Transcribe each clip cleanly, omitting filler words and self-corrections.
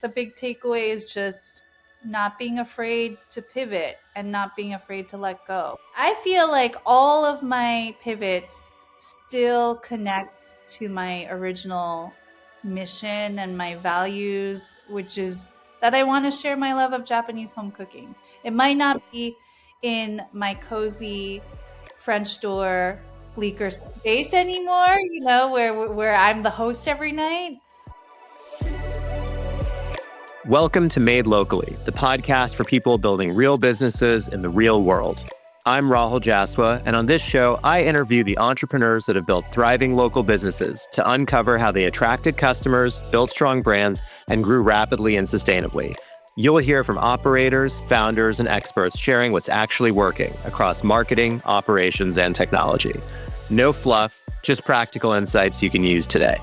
The big takeaway is just not being afraid to pivot and not being afraid to let go. I feel like all of my pivots still connect to my original mission and my values, which is that I want to share my love of Japanese home cooking. It might not be in my cozy French door bleaker space anymore, where I'm the host every night. Welcome to Made Locally, the podcast for people building real businesses in the real world. I'm Rahul Jaswa, and on this show, I interview the entrepreneurs that have built thriving local businesses to uncover how they attracted customers, built strong brands, and grew rapidly and sustainably. You'll hear from operators, founders, and experts sharing what's actually working across marketing, operations, and technology. No fluff, just practical insights you can use today.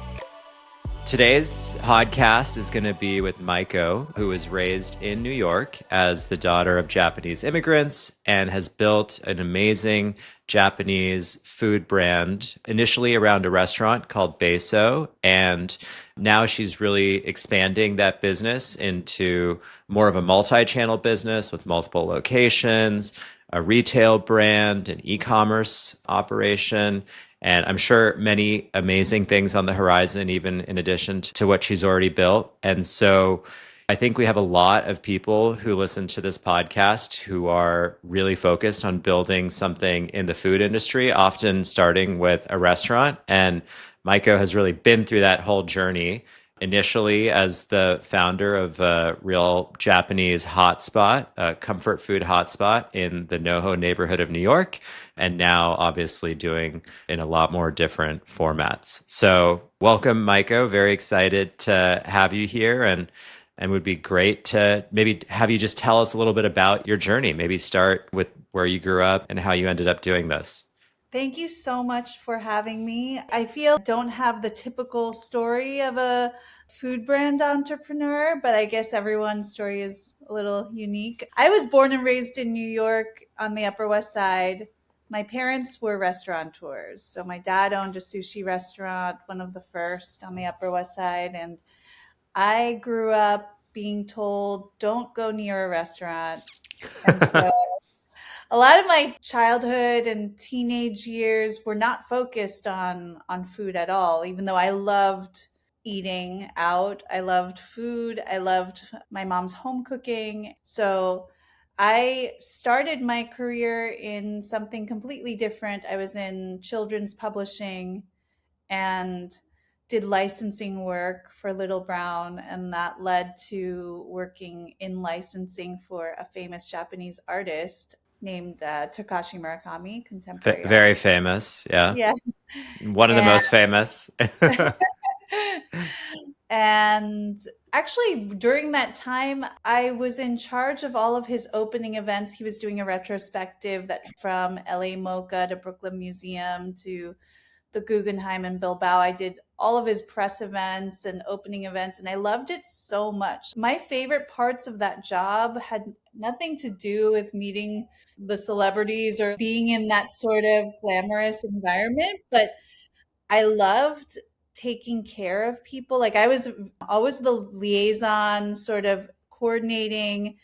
Today's podcast is going to be with Maiko, who was raised in New York as the daughter of Japanese immigrants and has built an amazing Japanese food brand, initially around a restaurant called Bessou. And now she's really expanding that business into more of a multi-channel business with multiple locations, a retail brand, an e-commerce operation. And I'm sure many amazing things on the horizon, even in addition to what she's already built. And so I think we have a lot of people who listen to this podcast who are really focused on building something in the food industry, often starting with a restaurant. And Maiko has really been through that whole journey, initially as the founder of a real Japanese hotspot, a comfort food hotspot in the NoHo neighborhood of New York, and now obviously doing in a lot more different formats. So welcome, Maiko. Very excited to have you here, and would be great to maybe have you just tell us a little bit about your journey. Maybe start with where you grew up and how you ended up doing this. Thank you so much for having me. I feel I don't have the typical story of a food brand entrepreneur, but I guess everyone's story is a little unique. I was born and raised in New York on the Upper West Side. My parents were restaurateurs. So my dad owned a sushi restaurant, one of the first on the Upper West Side. And I grew up being told, don't go near a restaurant. And so a lot of my childhood and teenage years were not focused on food at all, even though I loved eating out. I loved food. I loved my mom's home cooking. So I started my career in something completely different. I was in children's publishing and did licensing work for Little Brown, and that led to working in licensing for a famous Japanese artist named Takashi Murakami, contemporary Very artist. famous, yeah. Yes. One of the most famous. And actually, during that time, I was in charge of all of his opening events. He was doing a retrospective that from LA MoCA to Brooklyn Museum to the Guggenheim in Bilbao. I did all of his press events and opening events, and I loved it so much. My favorite parts of that job had nothing to do with meeting the celebrities or being in that sort of glamorous environment, but I loved taking care of people. Like I was always the liaison, sort of coordinating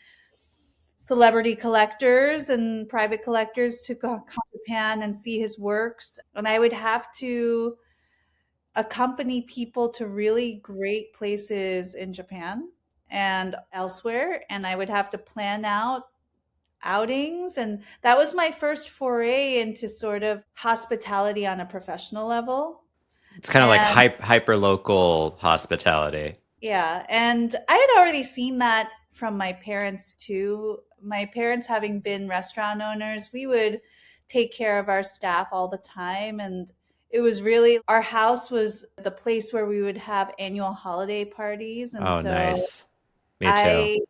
celebrity collectors and private collectors to come to Japan and see his works. And I would have to accompany people to really great places in Japan and elsewhere. And I would have to plan out outings. And that was my first foray into sort of hospitality on a professional level. It's kind of like And hyper local hospitality. yeah, and I had already seen that from my parents too. My parents, having been restaurant owners, we would take care of our staff all the time. And it was really, our house was the place where we would have annual holiday parties. And Oh, so nice. Me too.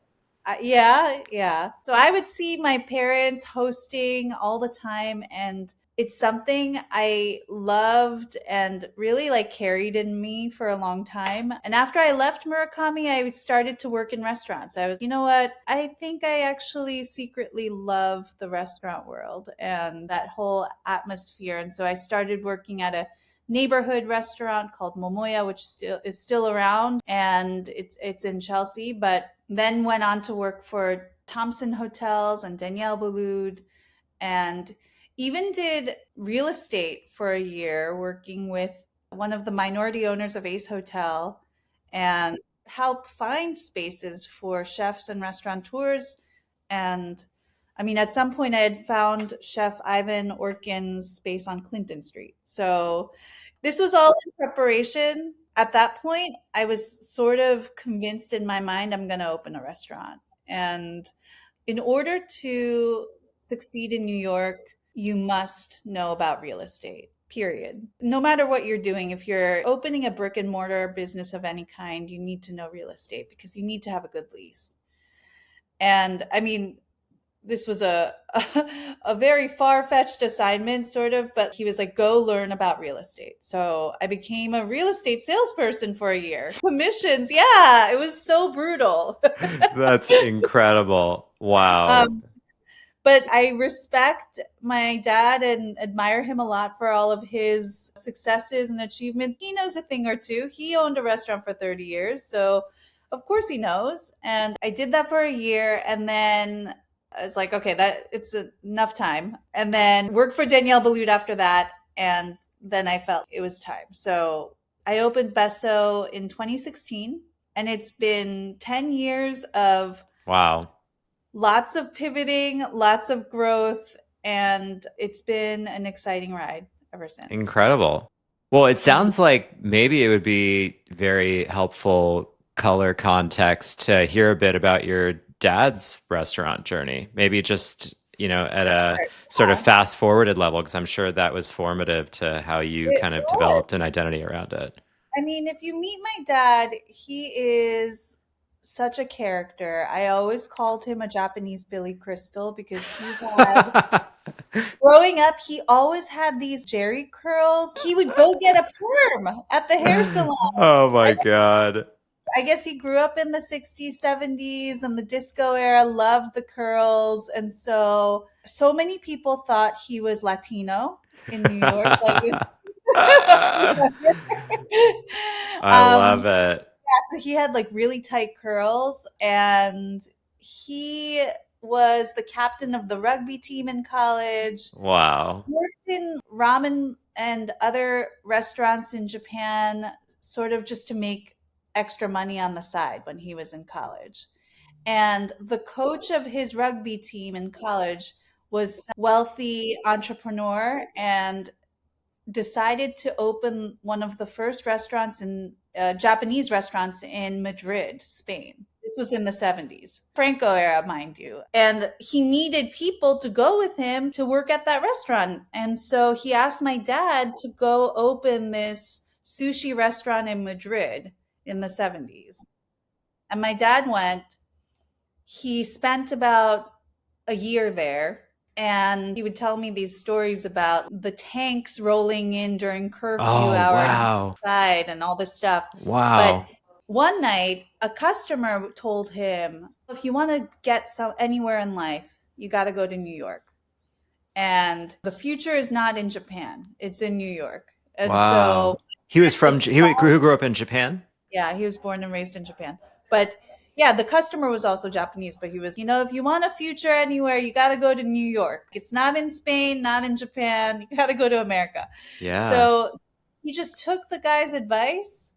I yeah. So I would see my parents hosting all the time, and it's something I loved and really like carried in me for a long time. And after I left Murakami, I started to work in restaurants. I was, you know what? I think I actually secretly love the restaurant world and that whole atmosphere. And so I started working at a neighborhood restaurant called Momoya, which still around, and it's in Chelsea. But then went on to work for Thompson Hotels and Danielle Boulud, and even did real estate for a year, working with one of the minority owners of Ace Hotel and help find spaces for chefs and restaurateurs. And I mean, at some point, I had found Chef Ivan Orkin's space on Clinton Street. So this was all in preparation. At that point, I was sort of convinced in my mind I'm going to open a restaurant. And in order to succeed in New York, you must know about real estate, period. No matter what you're doing, if you're opening a brick and mortar business of any kind, you need to know real estate because you need to have a good lease. And I mean, this was a very far-fetched assignment sort of, but he was like, go learn about real estate. So I became a real estate salesperson for a year. Commissions, yeah, it was so brutal. That's incredible. Wow. But I respect my dad and admire him a lot for all of his successes and achievements. He knows a thing or two. He owned a restaurant for 30 years. So, of course, he knows. And I did that for a year. And then I was like, okay, that it's enough time. And then worked for Danielle Boulud after that. And then I felt it was time. So I opened Bessou in 2016. And it's been 10 years of Wow. lots of pivoting, lots of growth, and it's been an exciting ride ever since. Incredible. Well, it sounds like maybe it would be very helpful color context to hear a bit about your dad's restaurant journey. Maybe just, at a sort of fast forwarded level, because I'm sure that was formative to how you kind of developed an identity around it. I mean, if you meet my dad, he is such a character. I always called him a Japanese Billy Crystal because growing up, he always had these jerry curls. He would go get a perm at the hair salon. Oh my God. I guess he grew up in the 60s, 70s, and the disco era, loved the curls. And so many people thought he was Latino in New York. I love it. Yeah, so he had like really tight curls, and he was the captain of the rugby team in college. Wow. Worked in ramen and other restaurants in Japan, sort of just to make extra money on the side when he was in college. And the coach of his rugby team in college was a wealthy entrepreneur and decided to open one of the first restaurants in Japanese restaurants in Madrid, Spain. This was in the 70s, Franco era, mind you. And he needed people to go with him to work at that restaurant. And so he asked my dad to go open this sushi restaurant in Madrid in the 70s. And my dad went. He spent about a year there. And he would tell me these stories about the tanks rolling in during curfew hour outside and all this stuff. Wow. But one night, a customer told him, if you want to get anywhere in life, you got to go to New York. And the future is not in Japan. It's in New York. And so he was he grew up in Japan? Yeah, he was born and raised in Japan. But yeah, the customer was also Japanese, but he was, if you want a future anywhere, you got to go to New York. It's not in Spain, not in Japan. You got to go to America. Yeah. So he just took the guy's advice.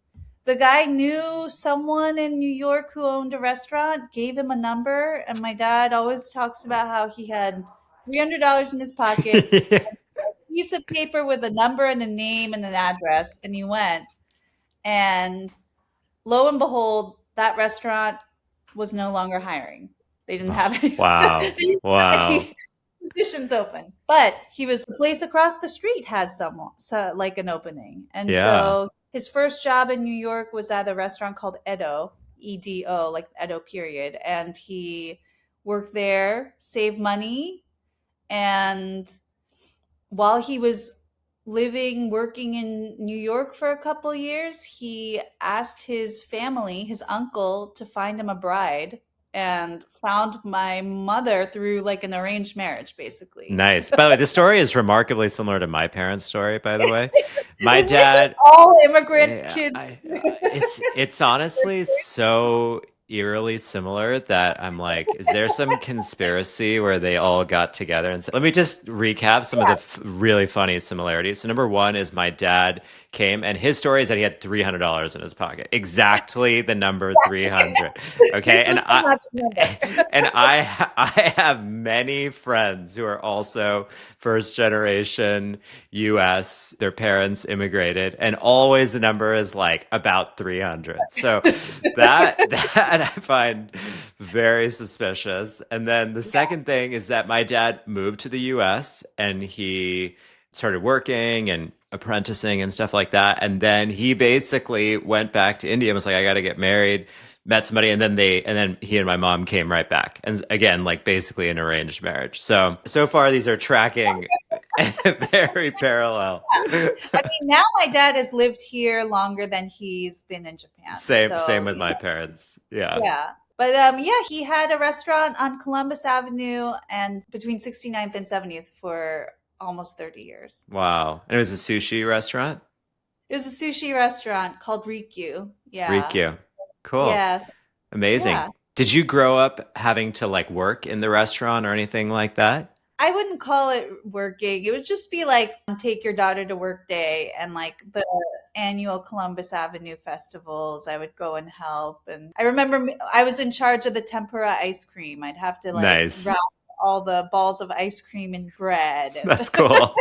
The guy knew someone in New York who owned a restaurant, gave him a number. And my dad always talks about how he had $300 in his pocket, a piece of paper with a number and a name and an address. And he went. And lo and behold, that restaurant was no longer hiring. They didn't have any, any positions open. But the place across the street has like an opening. And so his first job in New York was at a restaurant called Edo, EDO, like Edo period. And he worked there, saved money. And while he was working in New York for a couple years, he asked his family, his uncle, to find him a bride. and found my mother through like an arranged marriage, basically. Nice. By the way, this story is remarkably similar to my parents' story, by the way. My Is this like dad, all immigrant yeah, kids? it's honestly so eerily similar that I'm like, is there some conspiracy where they all got together and said, let me just recap some of the Yeah, really funny similarities. So number one is my dad came and his story is that he had $300 in his pocket. Exactly the number 300. Okay. this was the magic number. And I have many friends who are also first generation US. Their parents immigrated, and always the number is like about 300. So that I find very suspicious. And then the Yeah. second thing is that my dad moved to the US and he started working and apprenticing and stuff like that. And then he basically went back to India and was like, I got to get married, met somebody, and then he and my mom came right back. And again, like basically an arranged marriage. So far these are tracking very parallel. I mean, now my dad has lived here longer than he's been in Japan. Same So, with my parents. Yeah. yeah. But yeah, he had a restaurant on Columbus Avenue and between 69th and 70th for almost 30 years. Wow. And it was a sushi restaurant? It was a sushi restaurant called Rikyu. Yeah. Rikyu. Cool. Yes. Amazing. Yeah. Did you grow up having to like work in the restaurant or anything like that? I wouldn't call it working. It would just be like take your daughter to work day and like the annual Columbus Avenue festivals. I would go and help. And I remember I was in charge of the tempura ice cream. I'd have to like Nice. wrap all the balls of ice cream in bread. And That's cool.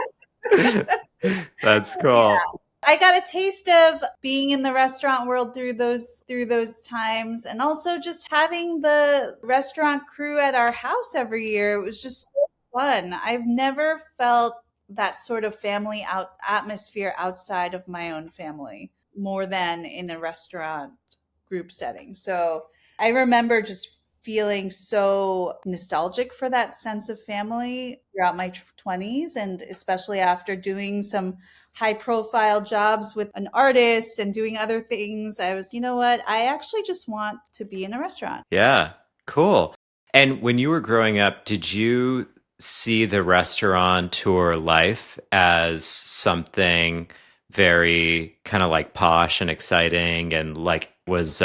That's yeah. cool. I got a taste of being in the restaurant world through those times, and also just having the restaurant crew at our house every year. It was just so fun. I've never felt that sort of family out atmosphere outside of my own family more than in a restaurant group setting. So I remember just feeling so nostalgic for that sense of family throughout my 20s, and especially after doing some high profile jobs with an artist and doing other things. I was, you know what? I actually just want to be in a restaurant. Yeah. Cool. And when you were growing up, did you see the restaurateur life as something very kind of like posh and exciting and like was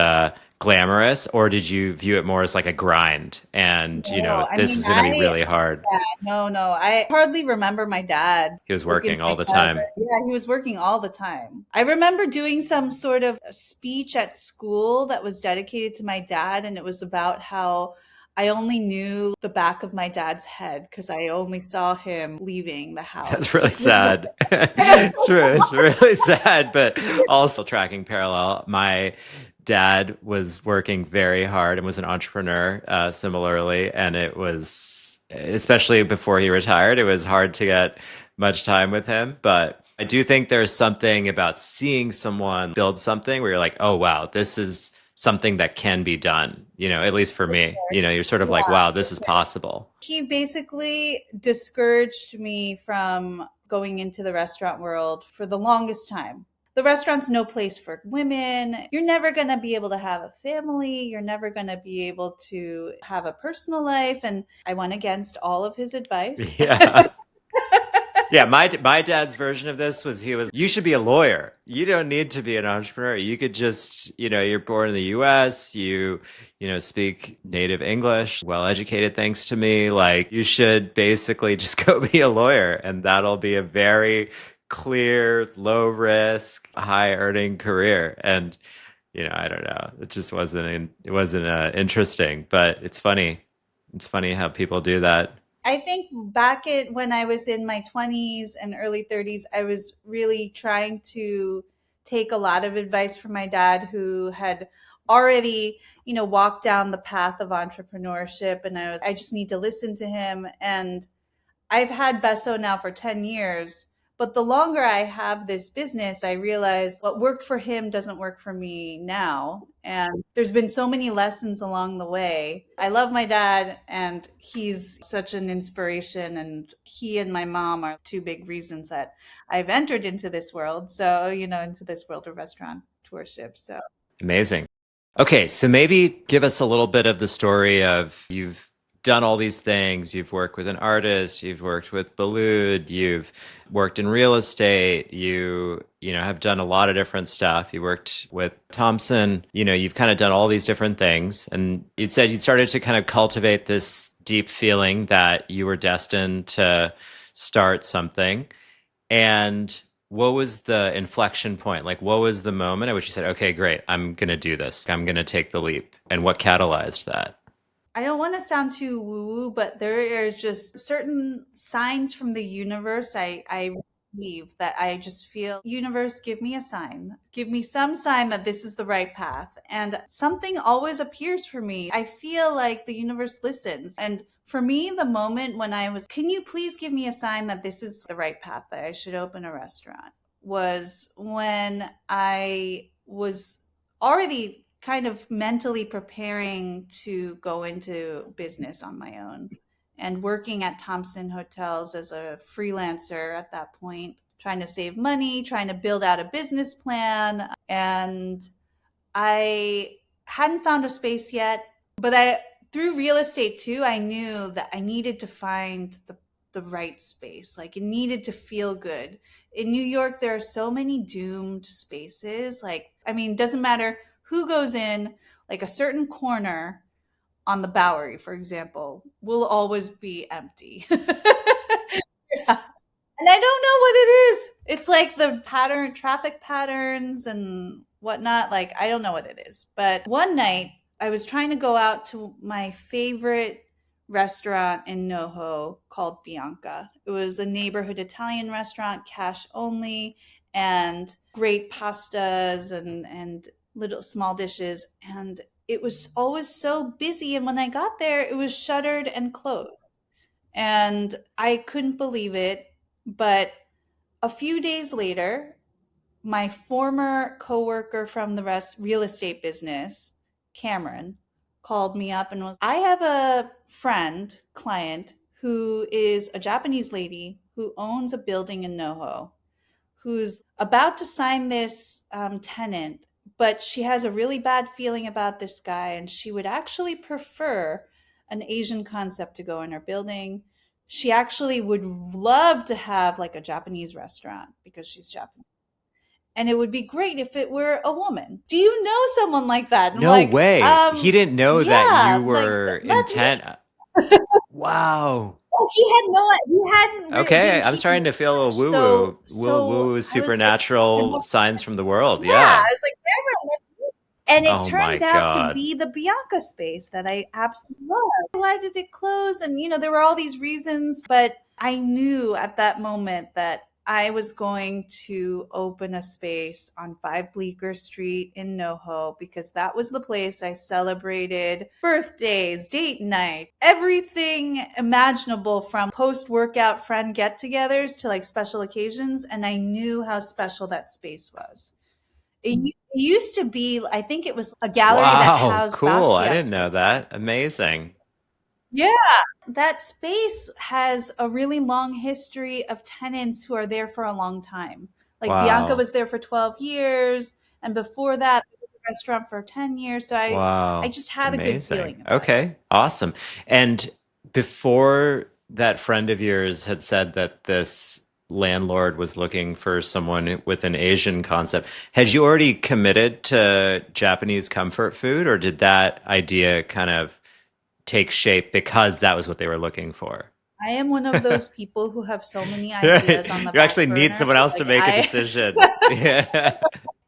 glamorous, or did you view it more as like a grind and No, I this mean, is going to be really hard? no. I hardly remember my dad He was looking at working my all the calendar. time. Yeah, he was working all the time. I remember doing some sort of speech at school that was dedicated to my dad, and it was about how I only knew the back of my dad's head because I only saw him leaving the That's house. really sad. It was so It's really sad, but also tracking parallel. My dad was working very hard and was an entrepreneur, similarly, and it was, especially before he retired, it was hard to get much time with him. But I do think there's something about seeing someone build something where you're like, oh wow, this is something that can be done. At least for me, you're sort of like, yeah. wow, this is possible. He basically discouraged me from going into the restaurant world for the longest time. The restaurant's no place for women. You're never going to be able to have a family. You're never going to be able to have a personal life. And I went against all of his advice. Yeah. Yeah, my dad's version of this was you should be a lawyer. You don't need to be an entrepreneur. You could just, you're born in the US, speak native English, well educated thanks to me. Like you should basically just go be a lawyer and that'll be a very clear, low risk, high earning career. And I don't know. It wasn't interesting, but it's funny. It's funny how people do that. I think when I was in my 20s and early 30s, I was really trying to take a lot of advice from my dad, who had already, walked down the path of entrepreneurship. And I just need to listen to him. And I've had Bessou now for 10 years. But the longer I have this business, I realize what worked for him doesn't work for me now. And there's been so many lessons along the way. I love my dad, and he's such an inspiration. And he and my mom are two big reasons that I've entered into this world. So, into this world of restaurant tourship. So Amazing. Okay, so maybe give us a little bit of the story of you've done all these things. You've worked with an artist, you've worked with Balloon, you've worked in real estate, you have done a lot of different stuff. You worked with Thompson, you've kind of done all these different things. And you'd said you started to kind of cultivate this deep feeling that you were destined to start something. And what was the inflection point? Like, what was the moment at which you said, okay, great, I'm going to do this. I'm going to take the leap. And what catalyzed that? I don't want to sound too woo-woo, but there are just certain signs from the universe I receive that I just feel, universe, give me a sign. Give me some sign that this is the right path. And something always appears for me. I feel like the universe listens. And for me, the moment when I was, can you please give me a sign that this is the right path, that I should open a restaurant, was when I was already kind of mentally preparing to go into business on my own and working at Thompson Hotels as a freelancer at that point, trying to save money, trying to build out a business plan. And I hadn't found a space yet, but through real estate too, I knew that I needed to find the right space. Like it needed to feel good. In New York, there are so many doomed spaces. Like, I mean, it doesn't matter who goes in, like a certain corner on the Bowery, for example, will always be empty. Yeah. And I don't know what it is. It's like the traffic patterns and whatnot. Like, I don't know what it is. But one night, I was trying to go out to my favorite restaurant in NoHo called Bianca. It was a neighborhood Italian restaurant, cash only, and great pastas and little small dishes. And it was always so busy. And when I got there, it was shuttered and closed. And I couldn't believe it. But a few days later, my former coworker from the real estate business, Cameron, called me up and was, I have a client, who is a Japanese lady who owns a building in NoHo, who's about to sign this tenant, but she has a really bad feeling about this guy, and she would actually prefer an Asian concept to go in her building. She actually would love to have like a Japanese restaurant because she's Japanese. And it would be great if it were a woman. Do you know someone like that? And I'm No like, way. He didn't know that you yeah, like were that's me. intent. Wow. Oh, she had no, he hadn't Okay, been I'm keeping starting in to feel a touch. little woo-woo, So woo-woo I was like, supernatural signs from the world. yeah, I Yeah. was like, Cameron, let's do it. And it Oh my turned out to God. be the Bianca space that I absolutely love. Why did it close? And, there were all these reasons, but I knew at that moment that I was going to open a space on 5 Bleecker Street in NoHo because that was the place I celebrated birthdays, date night, everything imaginable from post workout friend get togethers to like special occasions. And I knew how special that space was. It used to be, I think it was a gallery that Wow, housed cool. I didn't Basquiat's know works. that. Amazing. Yeah. That space has a really long history of tenants who are there for a long time. Like Bianca Wow. was there for 12 years, and before that, there was a restaurant for 10 years. So I Wow. just had a good Amazing. feeling about it. Okay. Awesome. And before that friend of yours had said that this landlord was looking for someone with an Asian concept, had you already committed to Japanese comfort food, or did that idea kind of take shape because that was what they were looking for? I am one of those people who have so many ideas on the You back actually need burner. someone else to Like make a I decision. Yeah.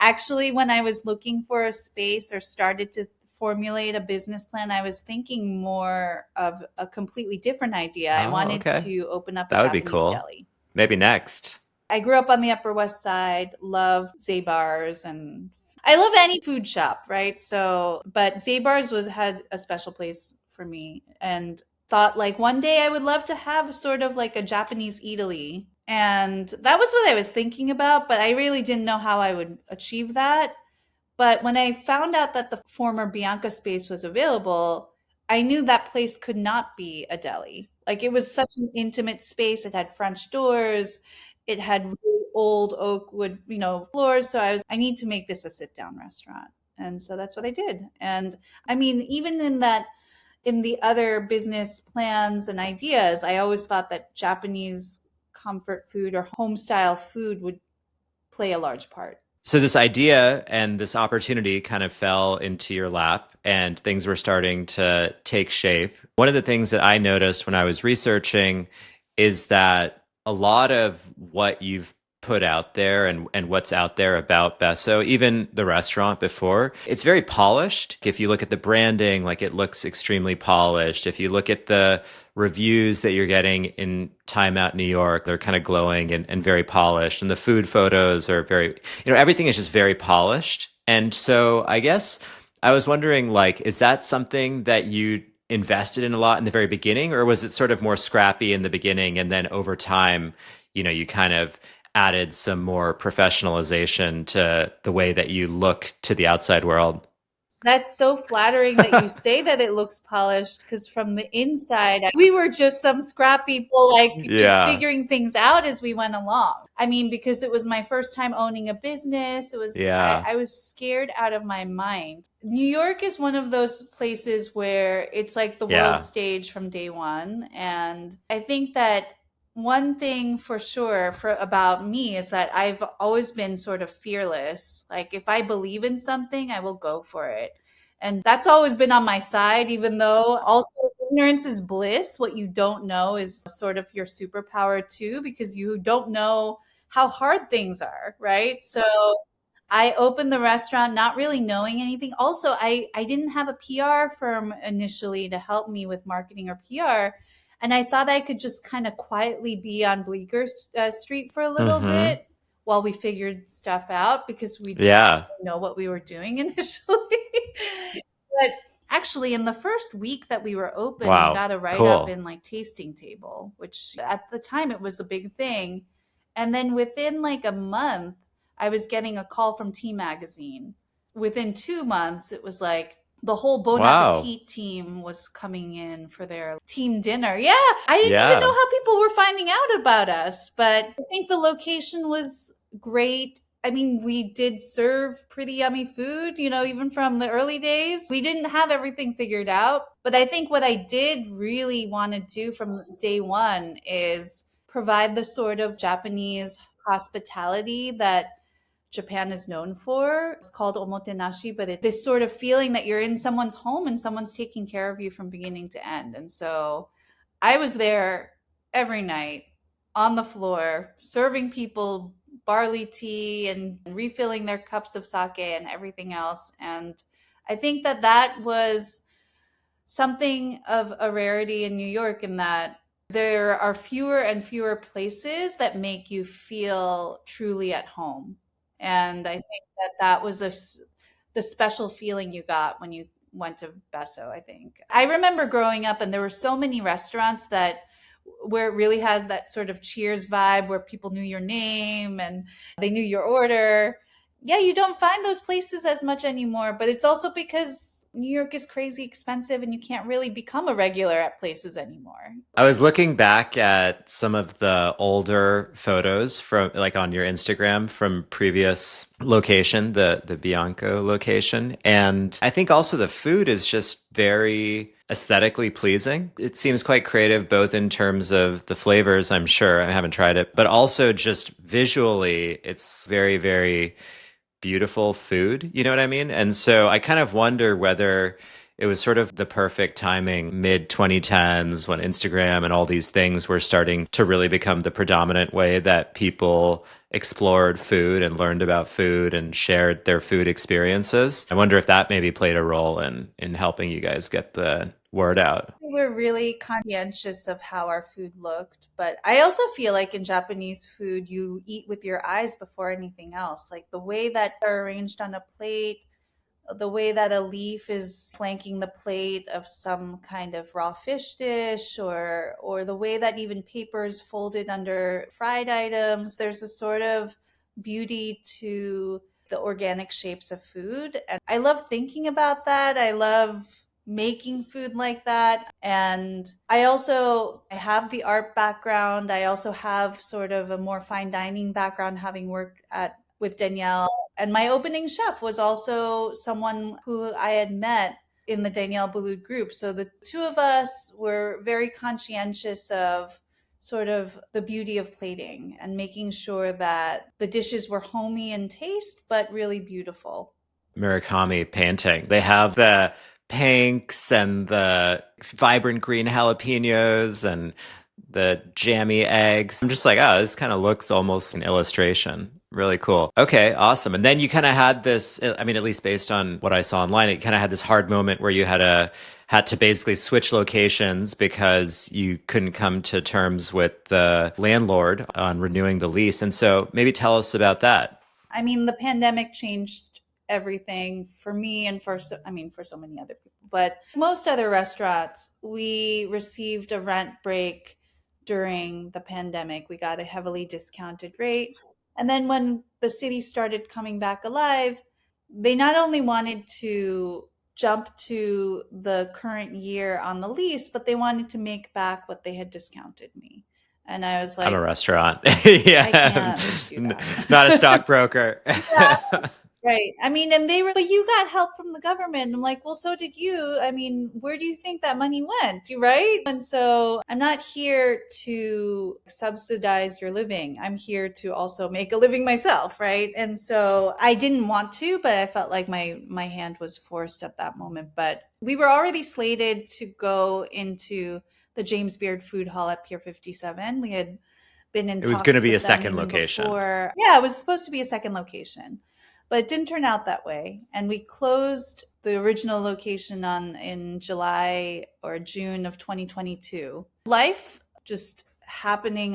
actually, when I was looking for a space or started to formulate a business plan, I was thinking more of a completely different idea. I Oh, wanted okay. to open up a That would be Japanese cool. deli. Maybe next. I grew up on the Upper West Side, love Zabar's, and I love any food shop, right? So, but Zabar's had a special place for me, and thought like one day I would love to have sort of like a Japanese eataly. And that was what I was thinking about, but I really didn't know how I would achieve that. But when I found out that the former Bianca space was available, I knew that place could not be a deli. Like it was such an intimate space. It had French doors. It had really old oak wood, floors. So I need to make this a sit down restaurant. And so that's what I did. And I mean, even in that, in the other business plans and ideas, I always thought that Japanese comfort food or home style food would play a large part. So this idea and this opportunity kind of fell into your lap and things were starting to take shape. One of the things that I noticed when I was researching is that a lot of what you've put out there and what's out there about Bessou, even the restaurant before, it's very polished. If you look at the branding, like it looks extremely polished. If you look at the reviews that you're getting in Time Out New York, they're kind of glowing and very polished. And the food photos are very, everything is just very polished. And so I guess I was wondering, like, is that something that you invested in a lot in the very beginning, or was it sort of more scrappy in the beginning and then over time, you kind of added some more professionalization to the way that you look to the outside world? That's so flattering that you say that it looks polished, because from the inside, we were just some scrap people, like just Yeah. figuring things out as we went along. I mean, because it was my first time owning a business, Yeah. I was scared out of my mind. New York is one of those places where it's like the world Yeah. stage from day one. And I think that one thing for sure for about me is that I've always been sort of fearless. Like if I believe in something, I will go for it. And that's always been on my side, even though also ignorance is bliss. What you don't know is sort of your superpower too, because you don't know how hard things are, right? So I opened the restaurant not really knowing anything. Also, I didn't have a PR firm initially to help me with marketing or PR. And I thought I could just kind of quietly be on Bleecker Street for a little Mm-hmm. bit while we figured stuff out, because we didn't Yeah. know what we were doing initially. But actually, in the first week that we were open, we Wow. got a write up Cool. in like Tasting Table, which at the time it was a big thing. And then within like a month, I was getting a call from Tea Magazine. Within 2 months, it was like the whole Bon Wow. Appetit team was coming in for their team dinner. Yeah, I didn't even know Yeah. how people were finding out about us, but I think the location was great. I mean, we did serve pretty yummy food, even from the early days. We didn't have everything figured out, but I think what I did really want to do from day one is provide the sort of Japanese hospitality that Japan is known for. It's called omotenashi, but it's this sort of feeling that you're in someone's home and someone's taking care of you from beginning to end. And so I was there every night on the floor, serving people barley tea and refilling their cups of sake and everything else. And I think that that was something of a rarity in New York, in that there are fewer and fewer places that make you feel truly at home. And I think that that was the special feeling you got when you went to Besso, I think. I remember growing up and there were so many restaurants that where it really has that sort of Cheers vibe where people knew your name and they knew your order. Yeah, you don't find those places as much anymore, but it's also because New York is crazy expensive and you can't really become a regular at places anymore. I was looking back at some of the older photos from like on your Instagram from previous location, the Bianco location. And I think also the food is just very aesthetically pleasing. It seems quite creative, both in terms of the flavors, I'm sure. I haven't tried it, but also just visually, it's very, very beautiful food. You know what I mean? And so I kind of wonder whether it was sort of the perfect timing, mid 2010s, when Instagram and all these things were starting to really become the predominant way that people explored food and learned about food and shared their food experiences. I wonder if that maybe played a role in helping you guys get the word out. We were really conscientious of how our food looked, but I also feel like in Japanese food, you eat with your eyes before anything else. Like the way that they're arranged on a plate, the way that a leaf is flanking the plate of some kind of raw fish dish, or the way that even paper is folded under fried items. There's a sort of beauty to the organic shapes of food, and I love thinking about that. I love making food like that. And I have the art background. I also have sort of a more fine dining background, having worked at with Danielle And my opening chef was also someone who I had met in the Danielle Boulud group. So the two of us were very conscientious of sort of the beauty of plating and making sure that the dishes were homey in taste, but really beautiful. Murakami painting. They have the pinks and the vibrant green jalapenos and the jammy eggs. I'm just like, oh, this kind of looks almost an illustration. Really cool. Okay, awesome. And then you kind of had this, I mean, at least based on what I saw online, it kind of had this hard moment where you had to basically switch locations because you couldn't come to terms with the landlord on renewing the lease. And so maybe tell us about that. I mean, the pandemic changed everything for me and for so many other people. But most other restaurants, we received a rent break during the pandemic. We got a heavily discounted rate. And then when the city started coming back alive, they not only wanted to jump to the current year on the lease, but they wanted to make back what they had discounted me. And I was I'm a like, restaurant. I Yeah. can't do that. Not a stockbroker. Yeah. Right. I mean, and they were, but you got help from the government. I'm like, well, so did you. I mean, where do you think that money went? Right. And so I'm not here to subsidize your living. I'm here to also make a living myself. Right. And so I didn't want to, but I felt like my hand was forced at that moment. But we were already slated to go into the James Beard Food Hall at Pier 57. We had been in It was going to talks be a with them second even location. before. Yeah, it was supposed to be a second location, but it didn't turn out that way. And we closed the original location in July or June of 2022. Life just happening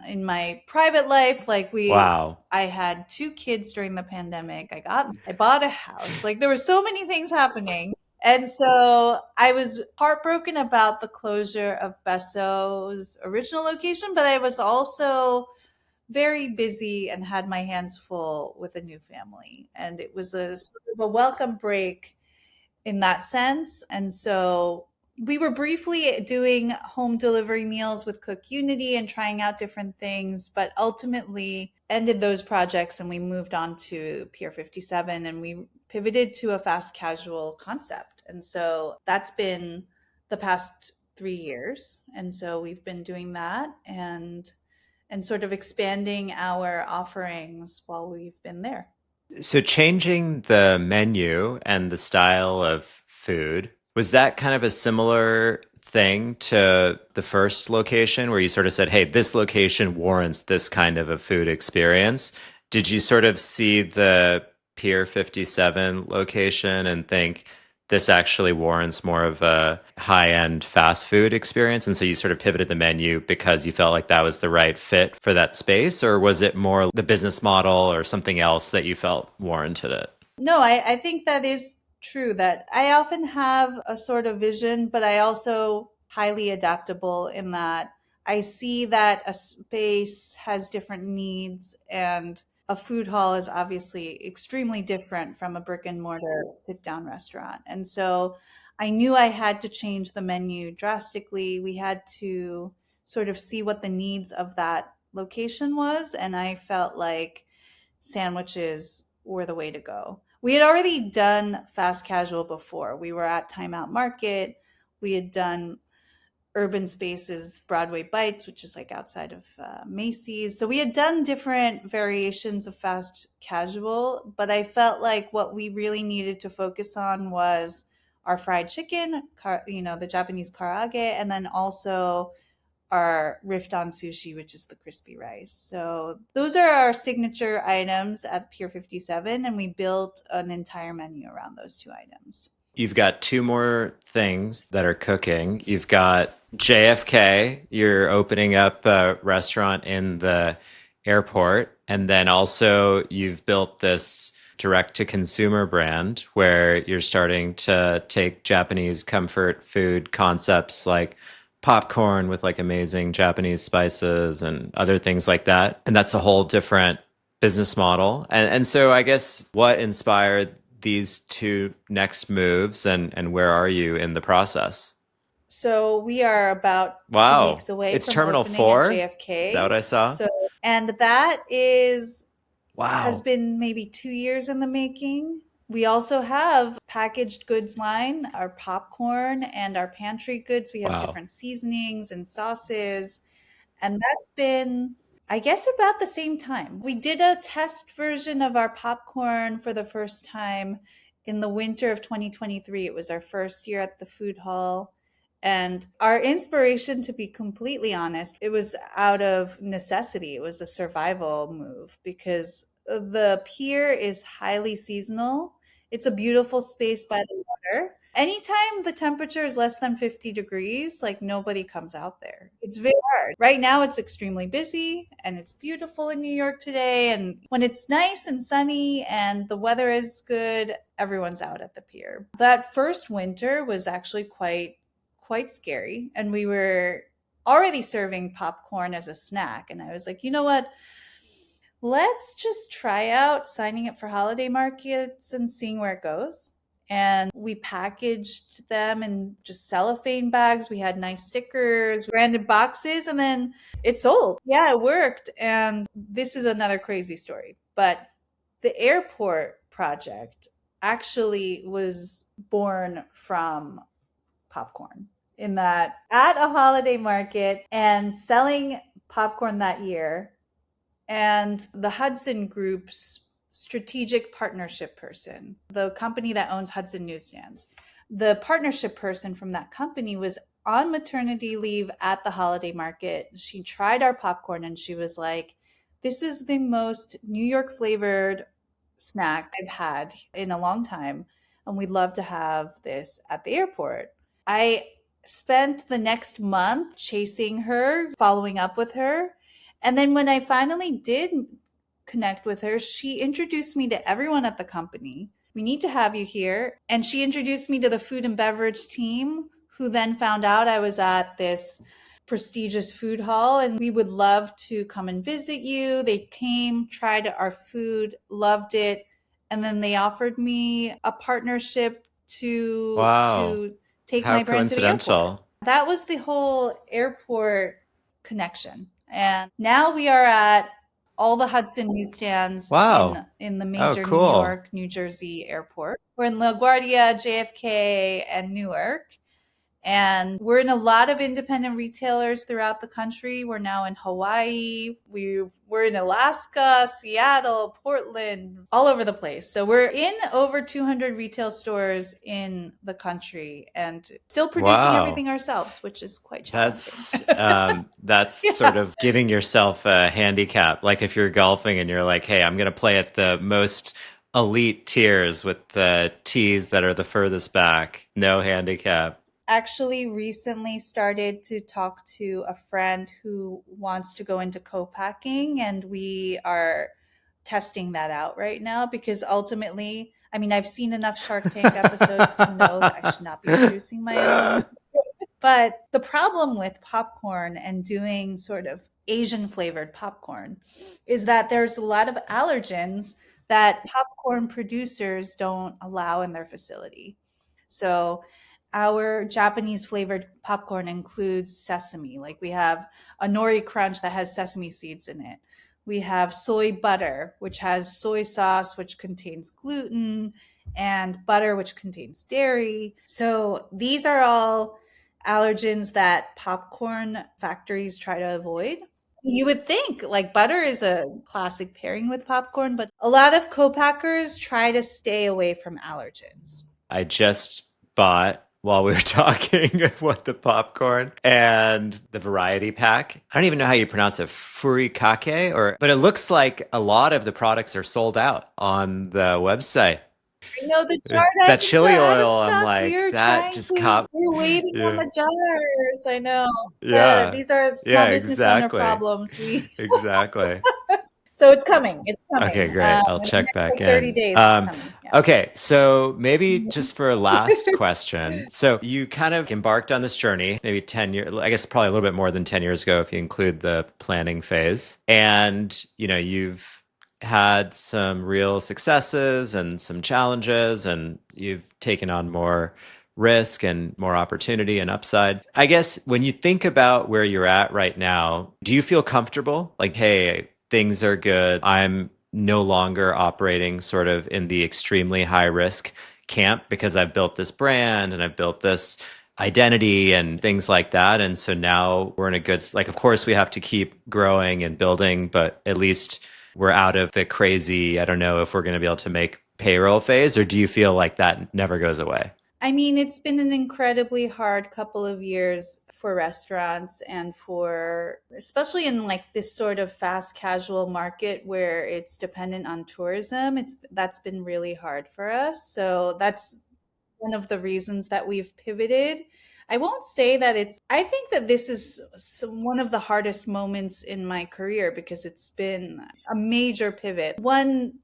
in my private life. Wow. I had two kids during the pandemic. I bought a house. Like there were so many things happening. And so I was heartbroken about the closure of Bessou's original location, but I was also very busy and had my hands full with a new family. And it was a sort of a welcome break in that sense. And so we were briefly doing home delivery meals with Cook Unity and trying out different things, but ultimately ended those projects and we moved on to Pier 57 and we pivoted to a fast casual concept. And so that's been the past 3 years. And so we've been doing that and sort of expanding our offerings while we've been there. So changing the menu and the style of food, was that kind of a similar thing to the first location where you sort of said, hey, this location warrants this kind of a food experience? Did you sort of see the Pier 57 location and think this actually warrants more of a high-end fast food experience? And so you sort of pivoted the menu because you felt like that was the right fit for that space? Or was it more the business model or something else that you felt warranted it? No, I think that is true that I often have a sort of vision, but I also highly adaptable in that I see that a space has different needs and a food hall is obviously extremely different from a brick and mortar sit down restaurant. And so I knew I had to change the menu drastically. We had to sort of see what the needs of that location was. And I felt like sandwiches were the way to go. We had already done fast casual before. We were at Time Out Market. We had done Urban Spaces Broadway Bites, which is like outside of Macy's. So we had done different variations of fast casual, but I felt like what we really needed to focus on was our fried chicken, the Japanese karaage, and then also our riffed on sushi, which is the crispy rice. So those are our signature items at Pier 57, and we built an entire menu around those two items. You've got two more things that are cooking. You've got JFK. You're opening up a restaurant in the airport. And then also you've built this direct to consumer brand where you're starting to take Japanese comfort food concepts like popcorn with like amazing Japanese spices and other things like that. And that's a whole different business model. And so I guess what inspired these two next moves and where are you in the process? So we are about Wow. 2 weeks away It's from Terminal opening 4? at JFK. Is that what I saw? So, and that is has Wow. been maybe 2 years in the making. We also have packaged goods line, our popcorn and our pantry goods. We have Wow. different seasonings and sauces. And that's been, I guess, about the same time. We did a test version of our popcorn for the first time in the winter of 2023. It was our first year at the food hall. And our inspiration, to be completely honest, it was out of necessity. It was a survival move because the pier is highly seasonal. It's a beautiful space by the water. Anytime the temperature is less than 50 degrees, like nobody comes out there. It's very hard. Right now, it's extremely busy and it's beautiful in New York today. And when it's nice and sunny and the weather is good, everyone's out at the pier. That first winter was actually quite scary. And we were already serving popcorn as a snack. And I was like, you know what? Let's just try out signing up for holiday markets and seeing where it goes. And we packaged them in just cellophane bags. We had nice stickers, branded boxes, and then it sold. Yeah, it worked. And this is another crazy story. But the airport project actually was born from popcorn, in that at a holiday market and selling popcorn that year, and the Hudson Group's strategic partnership person, the company that owns Hudson Newsstands, the partnership person from that company was on maternity leave at the holiday market. She tried our popcorn and she was like, "This is the most New York flavored snack I've had in a long time. And we'd love to have this at the airport." I spent the next month chasing her, following up with her. And then when I finally did connect with her, she introduced me to everyone at the company. "We need to have you here." And she introduced me to the food and beverage team, who then found out I was at this prestigious food hall and "We would love to come and visit you." They came, tried our food, loved it, and then they offered me a partnership Wow. to take How my brand to the airport. coincidental. That was the whole airport connection. And now we are at all the Hudson newsstands Wow. in the Oh, major New cool. York, New Jersey airport. We're in LaGuardia, JFK, and Newark. And we're in a lot of independent retailers throughout the country. We're now in Hawaii. We're in Alaska, Seattle, Portland, all over the place. So we're in over 200 retail stores in the country and still producing Wow. everything ourselves, which is quite challenging. That's sort Yeah. of giving yourself a handicap. Like if you're golfing and you're like, hey, I'm going to play at the most elite tiers with the tees that are the furthest back. No handicap. Actually recently started to talk to a friend who wants to go into co-packing, and we are testing that out right now because ultimately, I mean, I've seen enough Shark Tank episodes to know that I should not be producing my own. But the problem with popcorn and doing sort of Asian flavored popcorn is that there's a lot of allergens that popcorn producers don't allow in their facility. So our Japanese flavored popcorn includes sesame. Like we have a nori crunch that has sesame seeds in it. We have soy butter, which has soy sauce, which contains gluten, and butter, which contains dairy. So these are all allergens that popcorn factories try to avoid. You would think like butter is a classic pairing with popcorn, but a lot of co-packers try to stay away from allergens. I just bought while we were talking what the popcorn and the variety pack. I don't even know how you pronounce it, furikake, but it looks like a lot of the products are sold out on the website. I know the jar That chili we're out of oil, I'm stock. We like, are that trying just to, cop. we're waiting on Yeah. the jars. I know. But Yeah. these are Yeah, small business owner exactly. problems. Exactly. So it's coming. It's Okay, coming. great. I'll In the check next back like 30 in. days, it's coming. Yeah. Okay, so maybe just for a last question. So you kind of embarked on this journey maybe 10 years, I guess probably a little bit more than 10 years ago if you include the planning phase. And, you've had some real successes and some challenges, and you've taken on more risk and more opportunity and upside. I guess when you think about where you're at right now, do you feel comfortable? Like, hey, things are good. I'm no longer operating sort of in the extremely high risk camp because I've built this brand and I've built this identity and things like that. And so now we're in a good, like, of course, we have to keep growing and building, but at least we're out of the crazy, I don't know if we're going to be able to make payroll phase, or do you feel like that never goes away? I mean, it's been an incredibly hard couple of years for restaurants and for, especially in like this sort of fast casual market where it's dependent on tourism. That's been really hard for us. So that's one of the reasons that we've pivoted. I won't say that I think that this is one of the hardest moments in my career because it's been a major pivot. One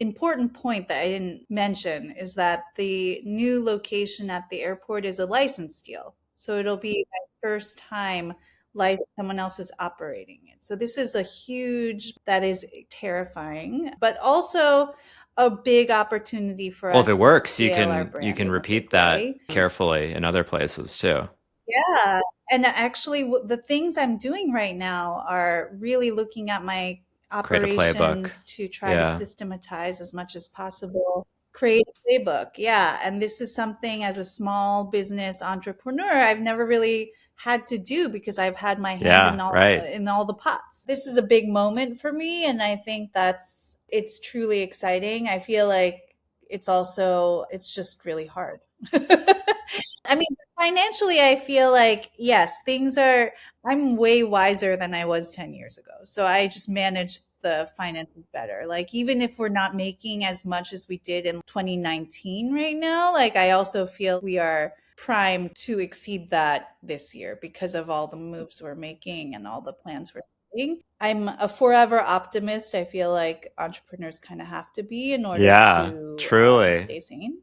important point that I didn't mention is that the new location at the airport is a license deal. So it'll be my first time like someone else is operating it. So this is a huge, that is terrifying, but also a big opportunity for Well, if it us to works, scale our you brand can in a repeat big that way. carefully in other places too. Yeah. And actually, the things I'm doing right now are really looking at my Create a playbook. operations to try to Yeah. systematize as much as possible, create a playbook. Yeah. And this is something as a small business entrepreneur, I've never really had to do because I've had my hand Yeah, right. in all the pots. This is a big moment for me and I think it's truly exciting. I feel like it's just really hard. I mean, financially, I feel like, yes, I'm way wiser than I was 10 years ago. So I just manage the finances better. Like, even if we're not making as much as we did in 2019 right now, like, I also feel we are primed to exceed that this year because of all the moves we're making and all the plans we're setting. I'm a forever optimist. I feel like entrepreneurs kind of have to be in order Yeah, to truly. stay sane.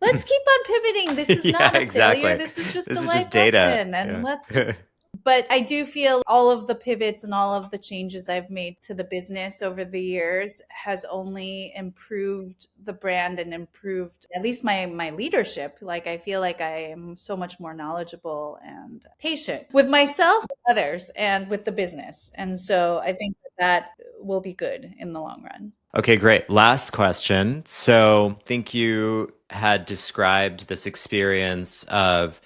Let's keep on pivoting. This is Yeah, not a failure. exactly. This is just a This is life just data. lesson. And Yeah. let's just, but I do feel all of the pivots and all of the changes I've made to the business over the years has only improved the brand and improved at least my leadership. Like I feel like I am so much more knowledgeable and patient with myself, others, and with the business. And so I think that will be good in the long run. Okay, great. Last question. So, I think you had described this experience of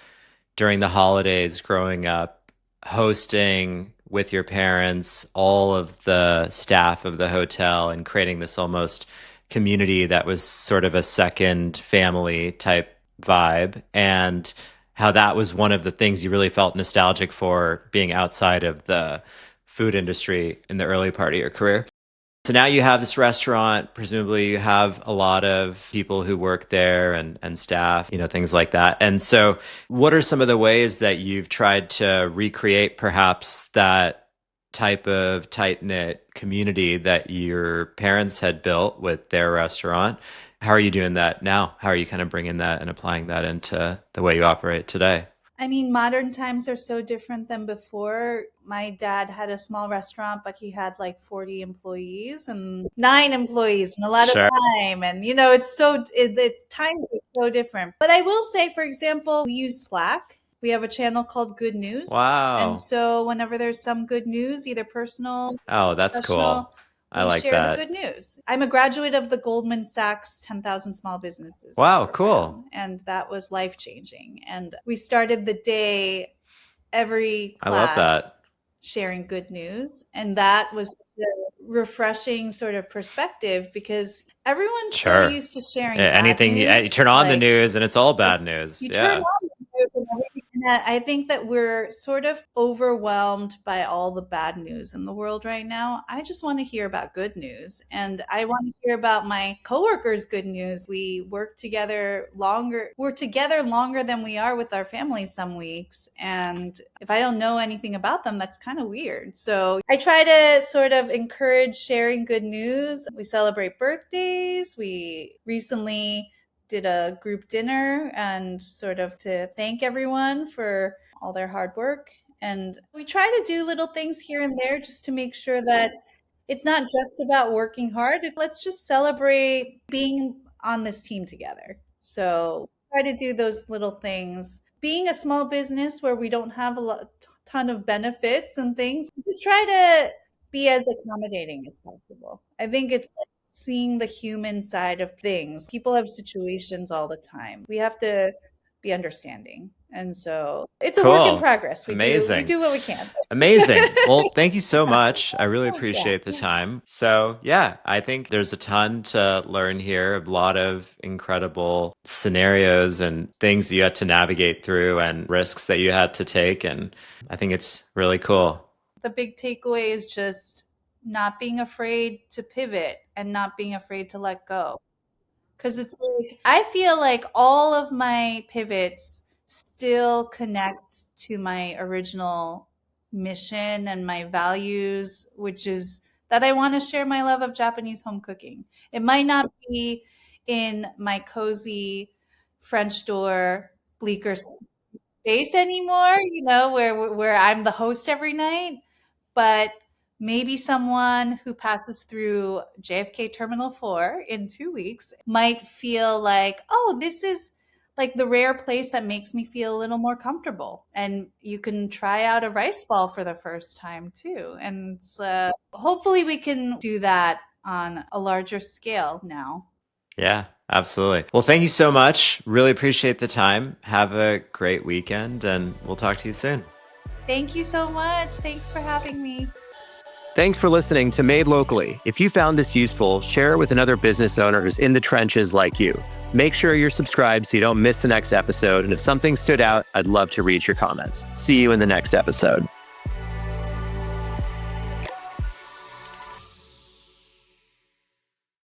during the holidays growing up, hosting with your parents, all of the staff of the hotel, and creating this almost community that was sort of a second family type vibe, and how that was one of the things you really felt nostalgic for being outside of the food industry in the early part of your career. So now you have this restaurant, presumably you have a lot of people who work there and staff, things like that. And so what are some of the ways that you've tried to recreate perhaps that type of tight-knit community that your parents had built with their restaurant? How are you doing that now? How are you kind of bringing that and applying that into the way you operate today? I mean, modern times are so different than before. My dad had a small restaurant, but he had like 40 employees and 9 employees and a lot of Sure. time. And, times are so different. But I will say, for example, we use Slack. We have a channel called Good News. And Wow. so whenever there's some good news, either personal, Oh, that's cool. professional, I we like share the that. good news. I'm a graduate of the Goldman Sachs 10,000 Small Businesses Wow, program, cool. and that was life changing. And we started the day, every I love class, that. sharing good news. And that was the refreshing sort of perspective because everyone's so Sure. used to sharing bad Anything you news. turn on the Like, news and it's all bad news. you turn Yeah. on the news and everything. And I think that we're sort of overwhelmed by all the bad news in the world right now. I just want to hear about good news. And I want to hear about my coworkers' good news. We work together longer. We're together longer than we are with our families some weeks. And if I don't know anything about them, that's kind of weird. So I try to sort of encourage sharing good news. We celebrate birthdays. We recently did a group dinner and sort of to thank everyone for all their hard work. And we try to do little things here and there just to make sure that it's not just about working hard. Let's just celebrate being on this team together. So try to do those little things. Being a small business where we don't have ton of benefits and things, just try to be as accommodating as possible. I think it's like seeing the human side of things. People have situations all the time. We have to be understanding. And so it's a work in Cool. progress. We Amazing. do what we can. Amazing. Well, thank you so much. I really Yeah. appreciate the time. So, yeah, I think there's a ton to learn here, a lot of incredible scenarios and things you had to navigate through and risks that you had to take. And I think it's really cool. The big takeaway is just not being afraid to pivot and not being afraid to let go. Because it's like, I feel like all of my pivots still connect to my original mission and my values, which is that I want to share my love of Japanese home cooking. It might not be in my cozy French door, bleaker space anymore, where I'm the host every night, but maybe someone who passes through JFK Terminal 4 in 2 weeks might feel like, oh, this is like the rare place that makes me feel a little more comfortable. And you can try out a rice ball for the first time too. And hopefully we can do that on a larger scale now. Yeah, absolutely. Well, thank you so much. Really appreciate the time. Have a great weekend, and we'll talk to you soon. Thank you so much. Thanks for having me. Thanks for listening to Made Locally. If you found this useful, share it with another business owner who's in the trenches like you. Make sure you're subscribed so you don't miss the next episode. And if something stood out, I'd love to read your comments. See you in the next episode.